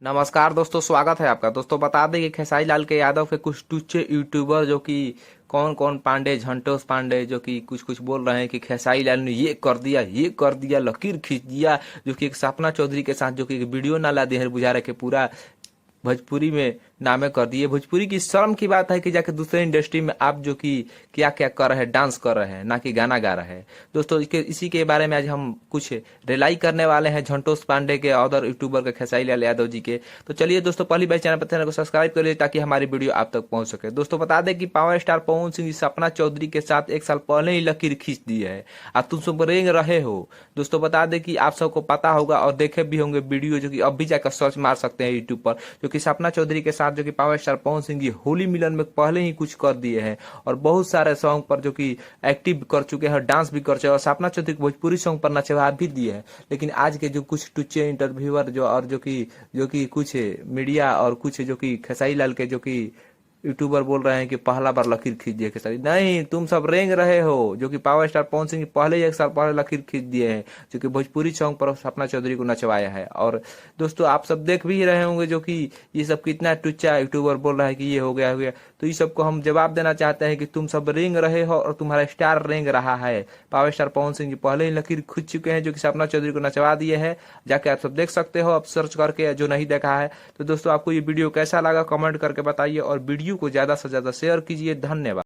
नमस्कार दोस्तों, स्वागत है आपका। दोस्तों बता दें कि खेसारी लाल के यादव के कुछ टुच्चे यूट्यूबर जो कि कौन कौन पांडे, झंटोस पांडे, जो कि कुछ कुछ बोल रहे हैं कि खेसारी लाल ने ये कर दिया, लकीर खींच दिया। जो कि एक सपना चौधरी के साथ जो कि एक वीडियो नाला दे बुझा रखे, पूरा भोजपुरी में नामे कर दिए। भोजपुरी की शर्म की बात है कि जाके दूसरे इंडस्ट्री में आप जो कि क्या क्या कर रहे हैं, डांस कर रहे हैं, ना कि गाना गा रहे हैं। दोस्तों इसी के बारे में आज हम कुछ रिलाई करने वाले हैं झंटोस पांडे के और यूट्यूबर के खेसारी लाल यादव जी के। तो चलिए दोस्तों, पहली बार चैनल को सब्सक्राइब कर लीजिए ताकि हमारी वीडियो आप तक पहुंच सके। दोस्तों बता दें कि पावर स्टार पवन सिंह सपना चौधरी के साथ एक साल पहले ही लकीर खींच दी है। आप तुम सब रेंग रहे हो। दोस्तों बता दें कि आप सबको पता होगा और देखे भी होंगे वीडियो, जो कि अब भी जाकर सर्च मार सकते हैं यूट्यूब पर, जो कि सपना चौधरी के साथ जो कि पावर स्टार पवन सिंह जी होली मिलन में पहले ही कुछ कर दिए हैं और बहुत सारे सॉन्ग पर जो कि एक्टिव कर चुके हैं, डांस भी कर चुके हैं और सपना चौधरी भोजपुरी सॉन्ग पर नचवा भी दिए हैं। लेकिन आज के जो कुछ टुच्चे इंटरव्यूअर जो और जो कि कुछ मीडिया और कुछ जो कि खेसारी लाल के जो कि यूट्यूबर बोल रहे हैं कि पहला बार लकीर खींच दिए खेसारी। नहीं, तुम सब रेंग रहे हो। जो कि पावर स्टार पवन सिंह पहले ही एक साल पहले लकीर खींच दिए हैं, जो कि भोजपुरी सॉन्ग पर सपना चौधरी को नचवाया है। और दोस्तों आप सब देख भी रहे होंगे जो कि ये सब कितना टुच्चा यूट्यूबर बोल रहा है कि ये हो गया। तो इस सबको हम जवाब देना चाहते हैं कि तुम सब रेंग रहे हो और तुम्हारा स्टार रेंग रहा है। पावर स्टार पवन सिंह जी पहले ही लकीर खींच चुके हैं, जो कि सपना चौधरी को नचवा दिए हैं। जाके आप सब देख सकते हो, आप सर्च करके, जो नहीं देखा है। तो दोस्तों आपको ये वीडियो कैसा लगा कमेंट करके बताइए और वीडियो को ज्यादा से ज्यादा शेयर कीजिए। धन्यवाद।